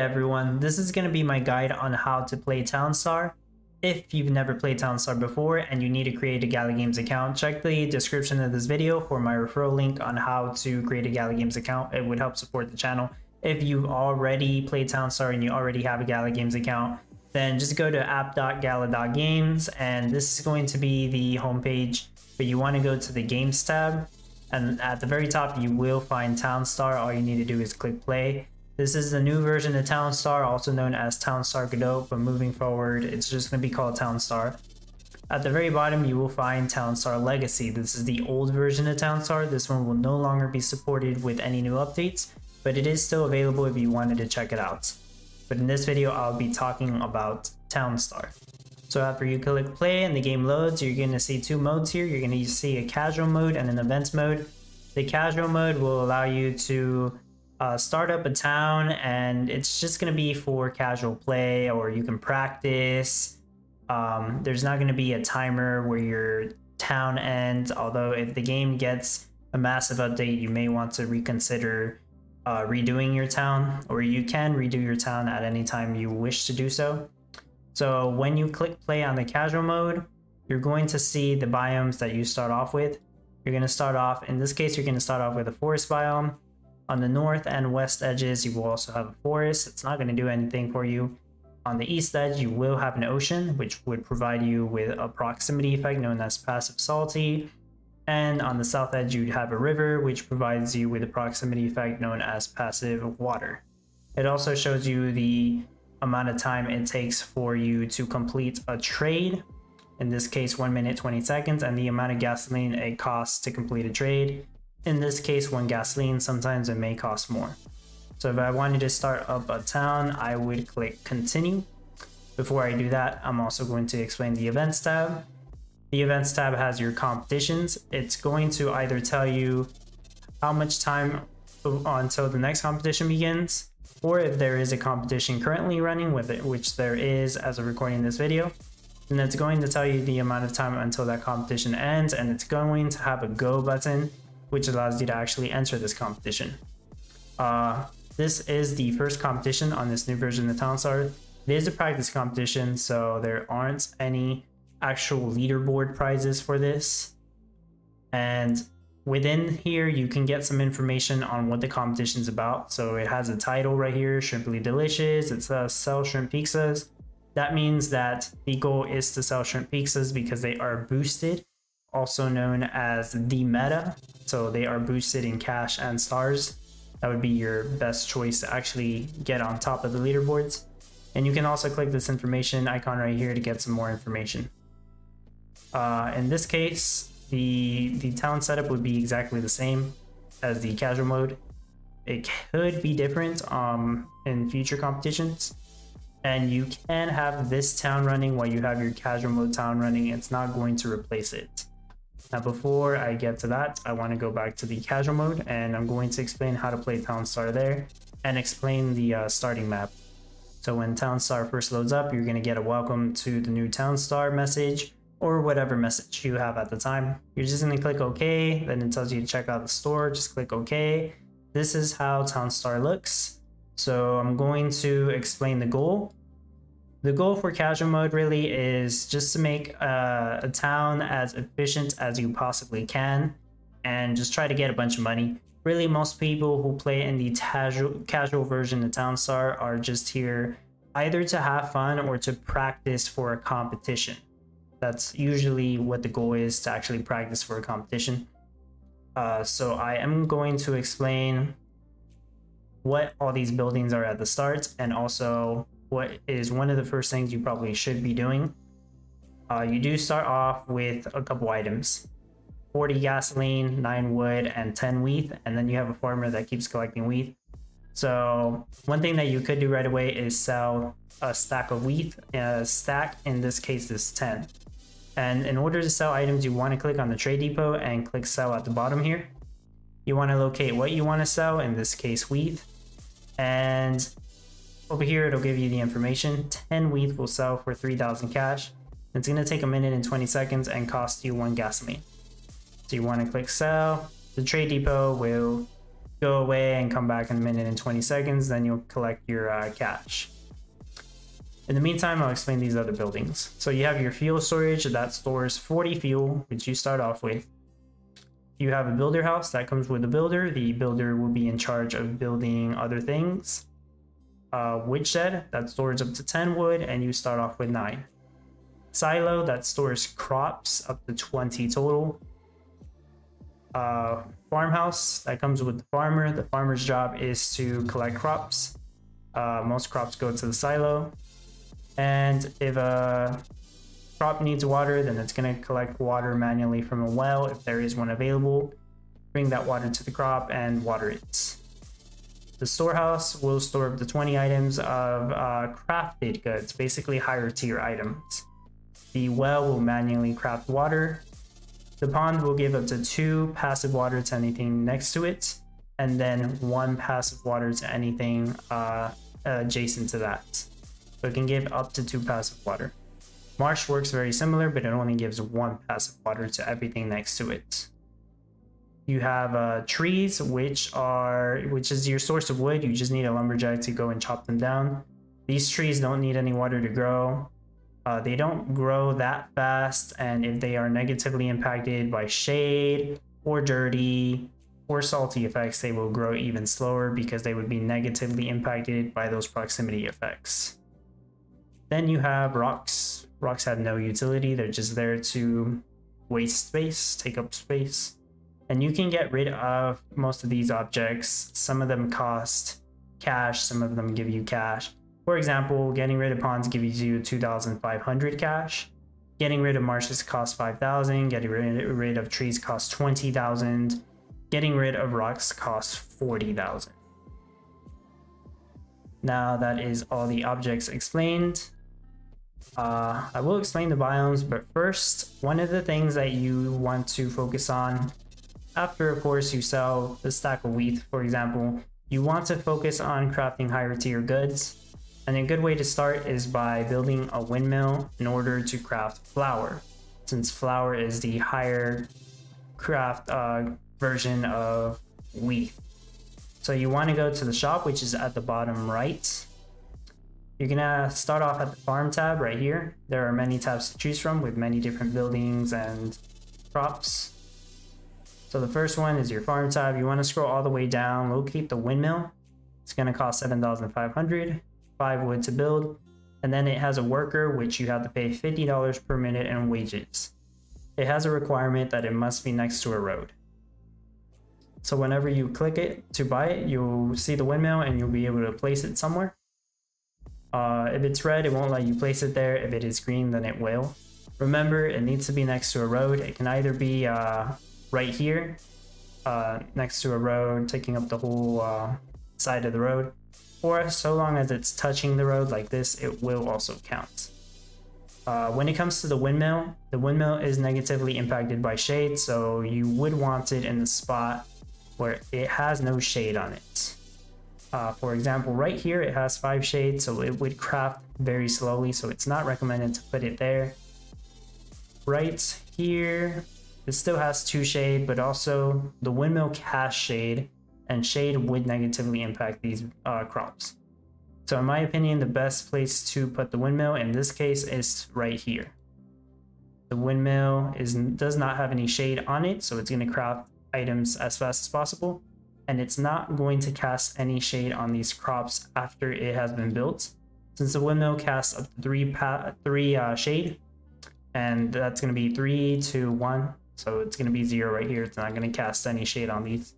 everyone, this is going to be my guide on how to play Townstar. If you've never played Townstar before and you need to create a GALA Games account, check the description of this video for my referral link on how to create a GALA Games account. It would help support the channel. If you've already played Townstar and you already have a GALA Games account, then just go to app.gala.games and this is going to be the homepage, but you want to go to the Games tab. And at the very top, you will find Townstar. All you need to do is click play. This is the new version of Townstar, also known as Townstar Godot, but moving forward, it's just going to be called Townstar. At the very bottom, you will find Townstar Legacy. This is the old version of Townstar. This one will no longer be supported with any new updates, but it is still available if you wanted to check it out. But in this video, I'll be talking about Townstar. So after you click play and the game loads, you're going to see two modes here. You're going to see a casual mode and an events mode. The casual mode will allow you to start up a town, and it's just going to be for casual play, or you can practice. There's not going to be a timer where your town ends, although if the game gets a massive update, you may want to reconsider redoing your town, or you can redo your town at any time you wish to do so. So when you click play on the casual mode, you're going to see the biomes that you start off with. You're going to start off, in this case, you're going to start off with a forest biome. On the north and west edges, you will also have a forest. It's not going to do anything for you. On the east edge, you will have an ocean, which would provide you with a proximity effect known as passive salty. And on the south edge, you'd have a river, which provides you with a proximity effect known as passive water. It also shows you the amount of time it takes for you to complete a trade. In this case, 1 minute 20 seconds, and the amount of gasoline it costs to complete a trade. In this case, 1 gasoline, sometimes it may cost more. So if I wanted to start up a town, I would click continue. Before I do that, I'm also going to explain the events tab. The events tab has your competitions. It's going to either tell you how much time until the next competition begins, or if there is a competition currently running with it, which there is as of recording this video. And it's going to tell you the amount of time until that competition ends, and it's going to have a go button, which allows you to actually enter this competition. This is the first competition on this new version of Townstar. It is a practice competition, so there aren't any actual leaderboard prizes for this. And within here, you can get some information on what the competition is about. So it has a title right here, Shrimply Delicious. It says sell shrimp pizzas. That means that the goal is to sell shrimp pizzas because they are boosted, also known as the meta. So they are boosted in cash and stars. That would be your best choice to actually get on top of the leaderboards. And you can also click this information icon right here to get some more information. In this case, the town setup would be exactly the same as the casual mode. It could be different in future competitions. And you can have this town running while you have your casual mode town running. It's not going to replace it. Now, before I get to that, I want to go back to the casual mode, and I'm going to explain how to play Townstar there and explain the starting map. So when Townstar first loads up, you're going to get a welcome to the new Townstar message, or whatever message you have at the time. You're just going to click OK, then it tells you to check out the store. Just click OK. This is how Townstar looks. So I'm going to explain the goal. The goal for casual mode really is just to make a town as efficient as you possibly can and just try to get a bunch of money. Really, most people who play in the casual version of Townstar are just here either to have fun or to practice for a competition. That's usually what the goal is, to actually practice for a competition. So I am going to explain what all these buildings are at the start, and also what is one of the first things you probably should be doing. You do start off with a couple items: 40 gasoline, 9 wood, and 10 wheat, and then you have a farmer that keeps collecting wheat. So one thing that you could do right away is sell a stack of wheat. A stack in this case is 10. And in order to sell items, you want to click on the trade depot and click sell at the bottom here. You want to locate what you want to sell, in this case wheat, and over here it'll give you the information. 10 wheat will sell for 3,000 cash. It's going to take 1 minute and 20 seconds and cost you 1 gasoline. So you want to click sell. The trade depot will go away and come back in a minute and 20 seconds, then you'll collect your cash. In the meantime, I'll explain these other buildings. So you have your fuel storage that stores 40 fuel, which you start off with. You have a builder house that comes with a builder. The builder will be in charge of building other things. Wood shed that stores up to 10 wood, and you start off with 9. Silo that stores crops up to 20 total. Farmhouse that comes with the farmer. The farmer's job is to collect crops. Most crops go to the silo. And if a crop needs water, then it's going to collect water manually from a well if there is one available. Bring that water to the crop and water it. The storehouse will store up to 20 items of crafted goods, basically higher tier items. The well will manually craft water. The pond will give up to 2 passive water to anything next to it, and then 1 passive water to anything adjacent to that. So it can give up to 2 passive water. Marsh works very similar, but it only gives 1 passive water to everything next to it. You have trees, which is your source of wood. You just need a lumberjack to go and chop them down. These trees don't need any water to grow. They don't grow that fast, and if they are negatively impacted by shade or dirty or salty effects, they will grow even slower because they would be negatively impacted by those proximity effects. Then you have rocks. Rocks have no utility. They're just there to waste space, take up space. And you can get rid of most of these objects. Some of them cost cash, some of them give you cash. For example, getting rid of ponds gives you 2,500 cash. Getting rid of marshes costs 5,000. Getting rid of trees costs 20,000. Getting rid of rocks costs 40,000. Now that is all the objects explained. I will explain the biomes, but first, one of the things that you want to focus on after, of course, you sell the stack of wheat, for example, you want to focus on crafting higher tier goods. And a good way to start is by building a windmill in order to craft flour, since flour is the higher craft version of wheat. So you want to go to the shop, which is at the bottom right. You're gonna start off at the farm tab right here. There are many tabs to choose from with many different buildings and crops. So the first one is your farm tab. You want to scroll all the way down, locate the windmill. It's gonna cost 7,500, 5 wood to build, and then it has a worker which you have to pay $50 per minute in wages. It has a requirement that it must be next to a road. So whenever you click it to buy it, you'll see the windmill and you'll be able to place it somewhere. If it's red, it won't let you place it there. If it is green, then it will. Remember, it needs to be next to a road. It can either be right here, next to a road, taking up the whole side of the road, or so long as it's touching the road like this, it will also count. When it comes to the windmill is negatively impacted by shade, so you would want it in the spot where it has no shade on it. For example, right here it has 5 shades, so it would craft very slowly, so it's not recommended to put it there. Right here, it still has 2 shade, but also the windmill casts shade, and shade would negatively impact these crops. So in my opinion, the best place to put the windmill in this case is right here. The windmill does not have any shade on it, so it's going to craft items as fast as possible, and it's not going to cast any shade on these crops after it has been built, since the windmill casts up to 3 shade, and that's going to be 3, 2, 1, so it's going to be 0 right here. It's not going to cast any shade on these.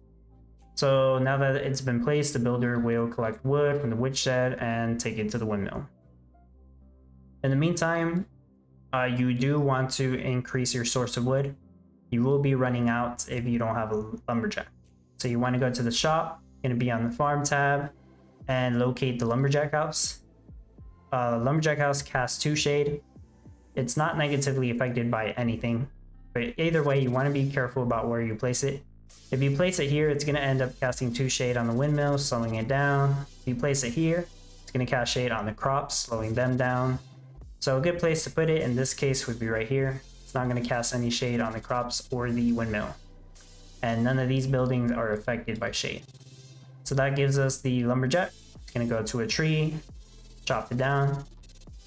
So now that it's been placed, the builder will collect wood from the wood shed and take it to the windmill. In the meantime, you do want to increase your source of wood. You will be running out if you don't have a lumberjack. So you want to go to the shop, going to be on the farm tab, and locate the lumberjack house. Lumberjack house casts 2 shade. It's not negatively affected by anything, but either way, you want to be careful about where you place it. If you place it here, it's going to end up casting 2 shade on the windmill, slowing it down. If you place it here, it's going to cast shade on the crops, slowing them down. So a good place to put it in this case would be right here. It's not going to cast any shade on the crops or the windmill. And none of these buildings are affected by shade. So that gives us the lumberjack. It's going to go to a tree, chop it down,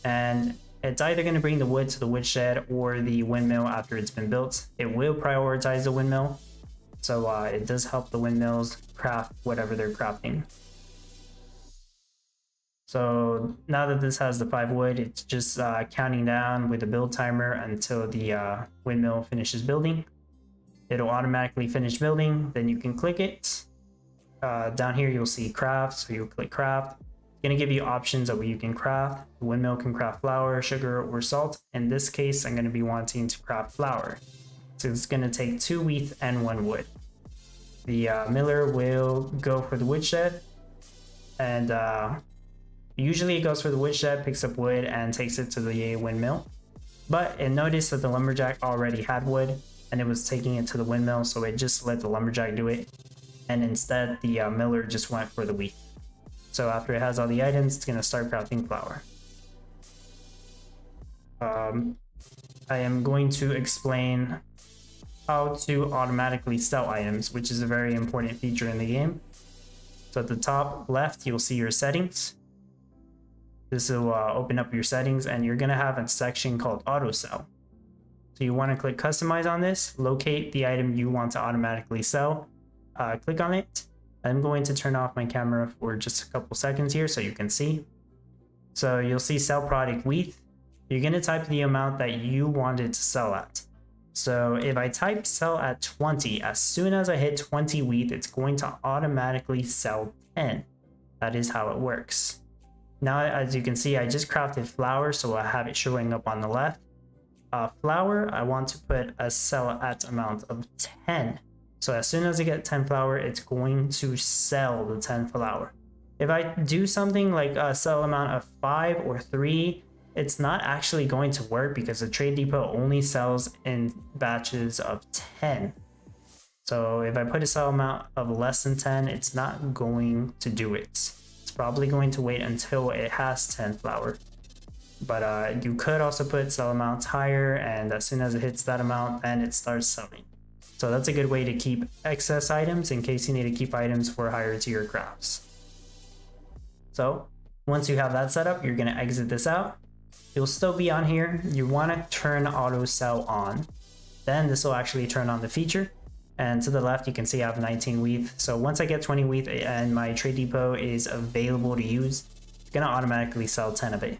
and it's either going to bring the wood to the woodshed or the windmill after it's been built. It will prioritize the windmill, so it does help the windmills craft whatever they're crafting. So now that this has the 5 wood, it's just counting down with the build timer until the windmill finishes building. It'll automatically finish building, then you can click it. Down here you'll see craft, so you'll click craft. It's going to give you options of what you can craft. The windmill can craft flour, sugar, or salt. In this case, I'm going to be wanting to craft flour. So it's going to take 2 wheat and 1 wood. The miller will go for the woodshed, and usually it goes for the woodshed, picks up wood, and takes it to the windmill. But it noticed that the lumberjack already had wood, and it was taking it to the windmill, so it just let the lumberjack do it. And instead, the miller just went for the wheat. So after it has all the items, it's going to start crafting flour. I am going to explain how to automatically sell items, which is a very important feature in the game. So at the top left, you'll see your settings. This will open up your settings, and you're going to have a section called auto sell. So you want to click customize on this, locate the item you want to automatically sell, click on it. I'm going to turn off my camera for just a couple seconds here so you can see. So you'll see sell product wheat. You're going to type the amount that you wanted to sell at. So if I type sell at 20, as soon as I hit 20 wheat, it's going to automatically sell 10. That is how it works. Now, as you can see, I just crafted flour, so I have it showing up on the left. Flour, I want to put a sell at amount of 10. So as soon as I get 10 flour, it's going to sell the 10 flour. If I do something like a sell amount of 5 or 3, it's not actually going to work because the trade depot only sells in batches of 10. So if I put a sell amount of less than 10, it's not going to do it. It's probably going to wait until it has 10 flour. But you could also put sell amounts higher, and as soon as it hits that amount, then it starts selling. So that's a good way to keep excess items in case you need to keep items for higher tier crafts. So once you have that set up, you're going to exit this out. You'll still be on here. You want to turn auto sell on. Then this will actually turn on the feature. And to the left, you can see I have 19 wheat. So once I get 20 wheat and my trade depot is available to use, it's going to automatically sell 10 of it.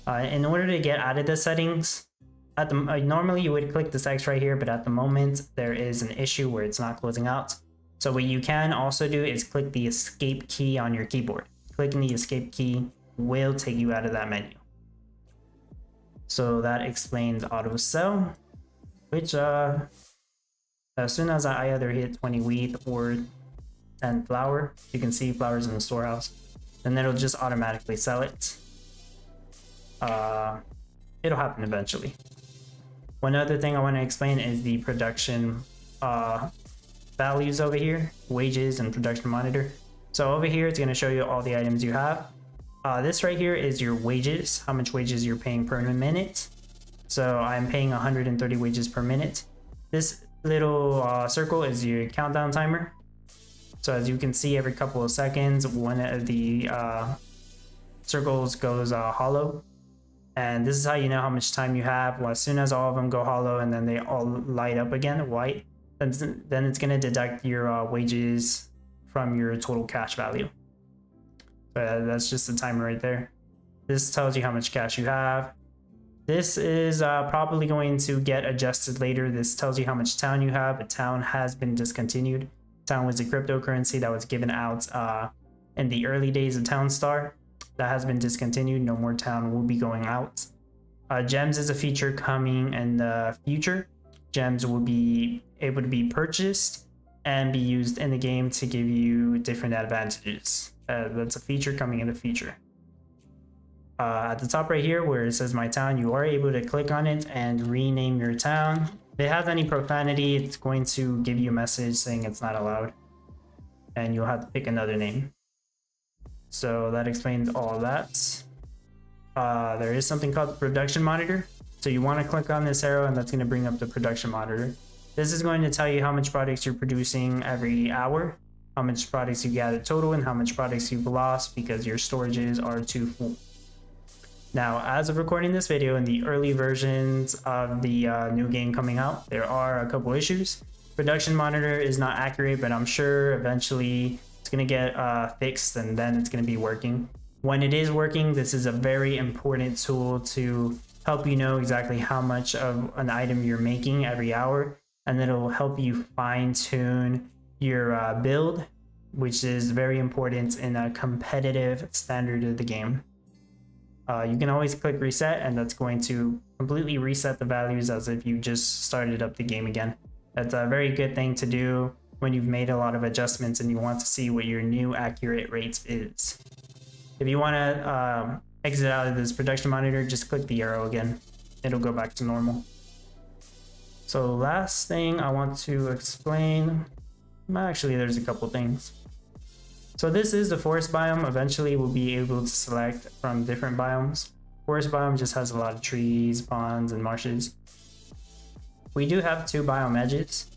In order to get out of the settings, normally you would click this X right here, but at the moment there is an issue where it's not closing out. So what you can also do is click the escape key on your keyboard. Clicking the escape key will take you out of that menu. So that explains auto sell, which as soon as I either hit 20 wheat or 10 flour, you can see flour's in the storehouse, then it'll just automatically sell it. It'll happen eventually. One other thing I want to explain is the production values over here, wages and production monitor. So over here, it's going to show you all the items you have. This right here is your wages, how much wages you're paying per minute. So I'm paying 130 wages per minute. This little circle is your countdown timer. So as you can see, every couple of seconds, one of the circles goes hollow. And this is how you know how much time you have. Well, as soon as all of them go hollow and then they all light up again, white, then it's going to deduct your wages from your total cash value. But that's just the timer right there. This tells you how much cash you have. This is probably going to get adjusted later. This tells you how much town you have. A town has been discontinued. Town was a cryptocurrency that was given out in the early days of Townstar. That has been discontinued. No more town will be going out. Gems is a feature coming in the future. Gems will be able to be purchased and be used in the game to give you different advantages. That's a feature coming in the future. At the top right here where it says my town, you are able to click on it and rename your town. If it has any profanity, it's going to give you a message saying it's not allowed, and you'll have to pick another name. So that explains all that. There is something called the production monitor. So you want to click on this arrow, and that's going to bring up the production monitor. This is going to tell you how much products you're producing every hour. how much products you gathered total, and how much products you've lost because your storages are too full. Now, as of recording this video, in the early versions of the new game coming out, there are a couple issues. Production monitor is not accurate, but I'm sure eventually it's going to get fixed and then it's going to be working. When it is working, this is a very important tool to help you know exactly how much of an item you're making every hour, and it'll help you fine-tune your build, which is very important in a competitive standard of the game. You can always click reset, and that's going to completely reset the values as if you just started up the game again. That's a very good thing to do when you've made a lot of adjustments and you want to see what your new accurate rates is. If you want to exit out of this production monitor, just click the arrow again. It'll go back to normal. So last thing I want to explain, actually there's a couple things. So this is the forest biome. Eventually we'll be able to select from different biomes. Forest biome just has a lot of trees, ponds, and marshes. We do have 2 biome edges.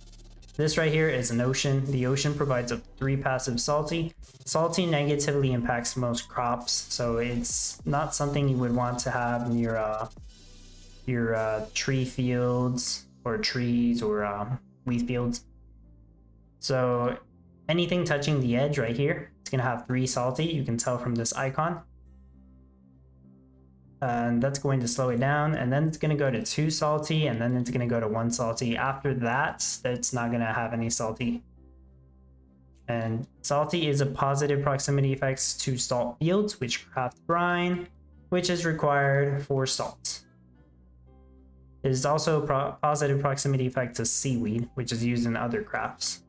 This right here is an ocean. The ocean provides up to 3 passive salty. Salty negatively impacts most crops, so it's not something you would want to have in your tree fields or trees or wheat fields. So anything touching the edge right here, it's gonna have 3 salty. You can tell from this icon. And that's going to slow it down, and then it's going to go to 2 salty, and then it's going to go to 1 salty. After that, it's not going to have any salty. And salty is a positive proximity effects to salt fields, which craft brine, which is required for salt. It is also a positive proximity effect to seaweed, which is used in other crafts.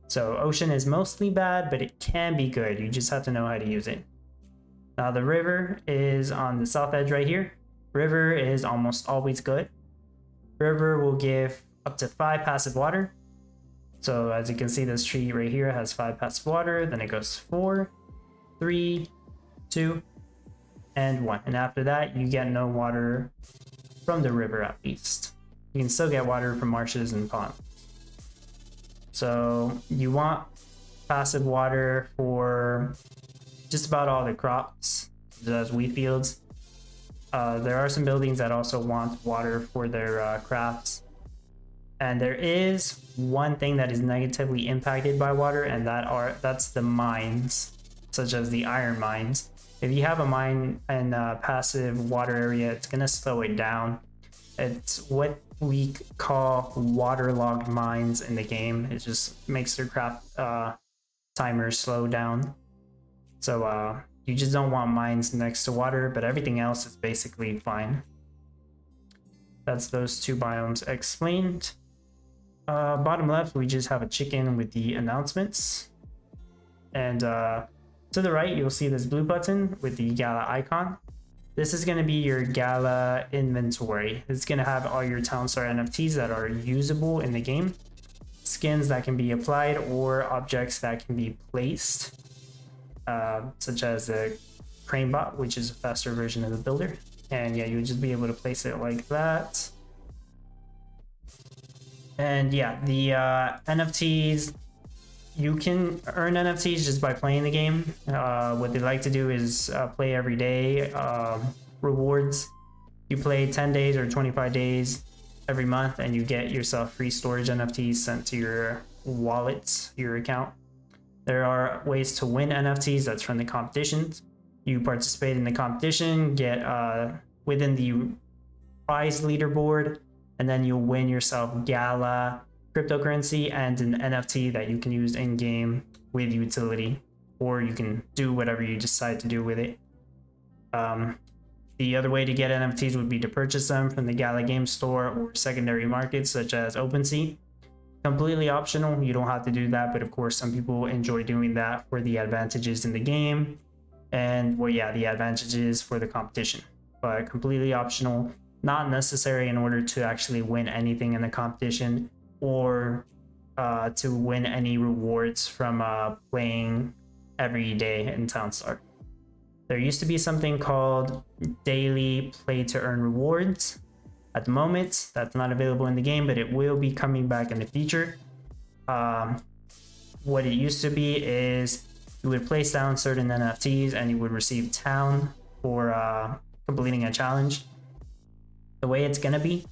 So ocean is mostly bad, but it can be good. You just have to know how to use it. Now the river is on the south edge right here. River is almost always good. River will give up to 5 passive water. So as you can see, this tree right here has 5 passive water. Then it goes 4, 3, 2, and 1. And after that, you get no water from the river at least. You can still get water from marshes and ponds. So you want passive water for just about all the crops, such as wheat fields. There are some buildings that also want water for their crafts. And there is one thing that is negatively impacted by water, and that's the mines, such as the iron mines. If you have a mine in a passive water area, it's gonna slow it down. It's what we call waterlogged mines in the game. It just makes their craft timers slow down. So you just don't want mines next to water, but everything else is basically fine. That's those 2 biomes explained. Bottom left, we just have a chicken with the announcements. And to the right, you'll see this blue button with the GALA icon. This is going to be your GALA Inventory. It's going to have all your Townstar NFTs that are usable in the game, skins that can be applied, or objects that can be placed. Such as the crane bot, which is a faster version of the builder. And yeah, you would just be able to place it like that. And yeah, the NFTs, you can earn NFTs just by playing the game. What they like to do is play every day. Rewards, you play 10 days or 25 days every month, and you get yourself free storage NFTs sent to your wallet, your account. There are ways to win NFTs, that's from the competitions. You participate in the competition, get within the prize leaderboard, and then you'll win yourself GALA cryptocurrency and an NFT that you can use in game with utility, or you can do whatever you decide to do with it. The other way to get NFTs would be to purchase them from the GALA game store or secondary markets such as OpenSea. Completely optional, you don't have to do that, but of course some people enjoy doing that for the advantages in the game and, well, yeah, the advantages for the competition. But completely optional, not necessary in order to actually win anything in the competition or to win any rewards from playing every day in Townstar. There used to be something called daily play to earn rewards. At the moment, that's not available in the game, but it will be coming back in the future. what it used to be is you would place down certain NFTs and you would receive town for completing a challenge. The way it's gonna be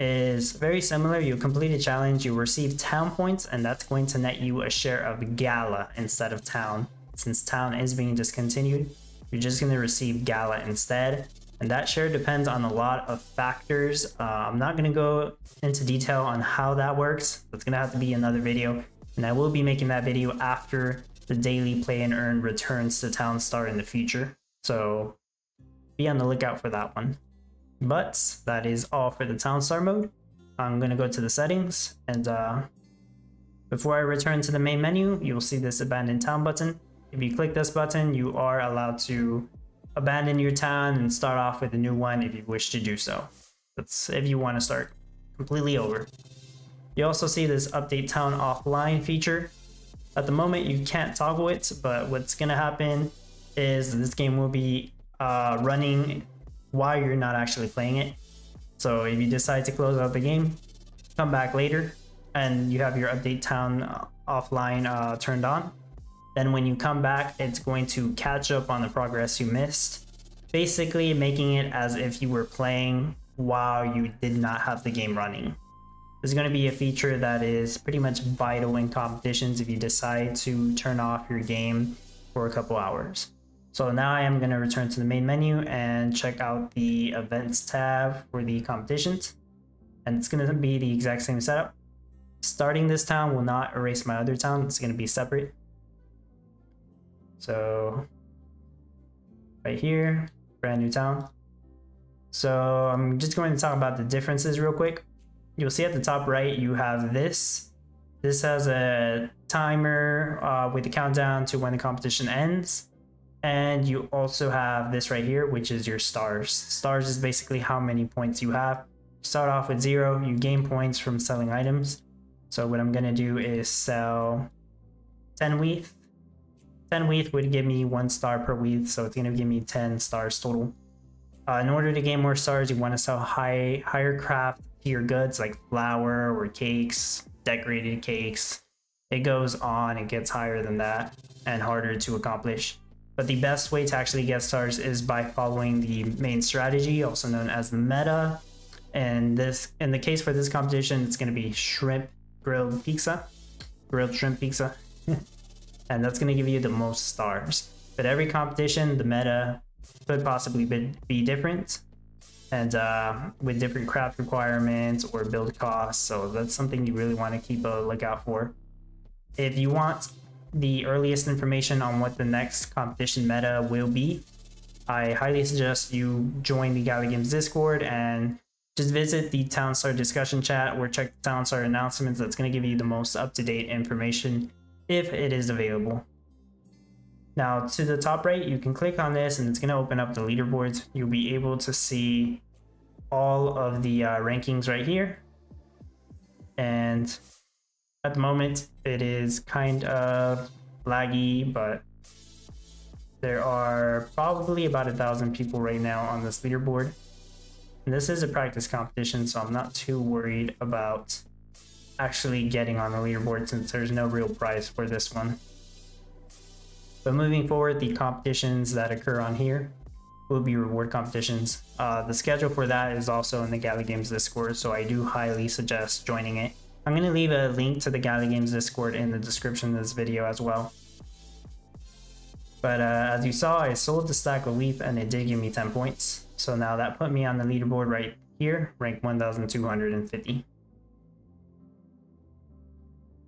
is very similar. You complete a challenge, you receive town points, and that's going to net you a share of GALA instead of town. Since town is being discontinued, you're just going to receive GALA instead, and that share depends on a lot of factors. I'm not going to go into detail on how that works. That's going to have to be another video, and I will be making that video after the daily play and earn returns to Town Star in the future, so be on the lookout for that one. But that is all for the Town Star mode. I'm going to go to the settings, and before I return to the main menu, you'll see this abandon town button. If you click this button, you are allowed to abandon your town and start off with a new one if you wish to do so. That's if you want to start completely over. You also see this update town offline feature. At the moment you can't toggle it, but what's going to happen is this game will be running while you're not actually playing it. So if you decide to close out the game, come back later, and you have your update town offline turned on, then when you come back, it's going to catch up on the progress you missed, basically making it as if you were playing while you did not have the game running. There's going to be a feature that is pretty much vital in competitions if you decide to turn off your game for a couple hours. So now I am going to return to the main menu and check out the events tab for the competitions. And it's going to be the exact same setup. Starting this town will not erase my other town. It's going to be separate. So right here, brand new town. So I'm just going to talk about the differences real quick. You'll see at the top right, you have this. This has a timer with a countdown to when the competition ends. And you also have this right here, which is your stars. Stars is basically how many points you have. You start off with 0, you gain points from selling items. So what I'm gonna do is sell 10 WETH. 10 WETH would give me 1 star per WETH, so it's gonna give me 10 stars total. In order to gain more stars, you wanna sell higher craft tier goods like flour or cakes, decorated cakes. It goes on, it gets higher than that and harder to accomplish. But the best way to actually get stars is by following the main strategy, also known as the meta. And this, in the case for this competition, it's going to be shrimp grilled shrimp pizza. And that's going to give you the most stars. But every competition, the meta could possibly be different, and with different craft requirements or build costs. So that's something you really want to keep a lookout for. If you want the earliest information on what the next competition meta will be, I highly suggest you join the GALA Games Discord and just visit the Town Star discussion chat or check the Town Star announcements. That's going to give you the most up-to-date information if it is available. Now to the top right, you can click on this and it's going to open up the leaderboards. You'll be able to see all of the rankings right here. And at the moment, it is kind of laggy, but there are probably about 1,000 people right now on this leaderboard. And this is a practice competition, so I'm not too worried about actually getting on the leaderboard since there's no real prize for this one. But moving forward, the competitions that occur on here will be reward competitions. The schedule for that is also in the GALA Games Discord, so I do highly suggest joining it. I'm going to leave a link to the GALA Games Discord in the description of this video as well. But as you saw, I sold the stack of WETH and it did give me 10 points. So now that put me on the leaderboard right here, rank 1,250.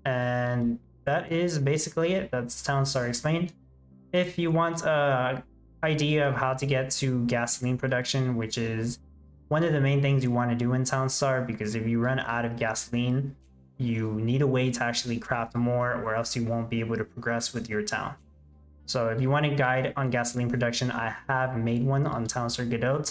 And that is basically it. That's Town Star explained. If you want an idea of how to get to gasoline production, which is one of the main things you want to do in Town Star, because if you run out of gasoline, you need a way to actually craft more, or else you won't be able to progress with your town. So if you want a guide on gasoline production, I have made one on Town Star Godot.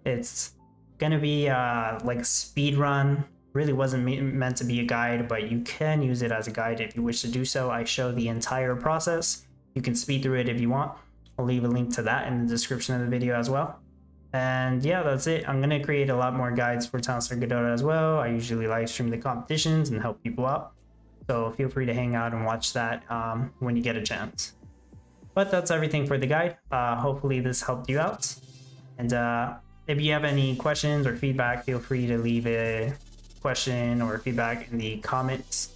It's gonna be like a speed run. Really wasn't meant to be a guide, but you can use it as a guide if you wish to do so. I show the entire process. You can speed through it if you want. I'll leave a link to that in the description of the video as well. And yeah, that's it. I'm gonna create a lot more guides for Town Star Godot as well. I usually live stream the competitions and help people out. So feel free to hang out and watch that when you get a chance. But that's everything for the guide. Hopefully this helped you out. And if you have any questions or feedback, feel free to leave a question or feedback in the comments.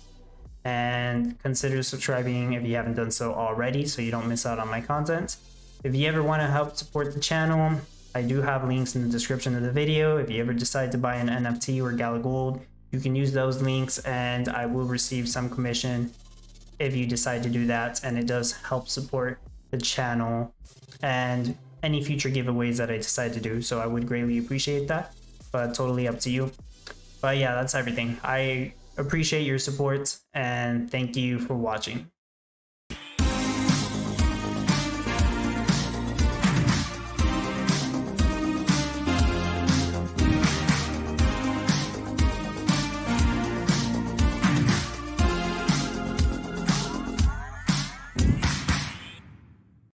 And consider subscribing if you haven't done so already so you don't miss out on my content. If you ever want to help support the channel, I do have links in the description of the video. If you ever decide to buy an NFT or GALA Gold, you can use those links and I will receive some commission if you decide to do that. And it does help support the channel and any future giveaways that I decide to do. So I would greatly appreciate that, but totally up to you. But yeah, that's everything. I appreciate your support and thank you for watching.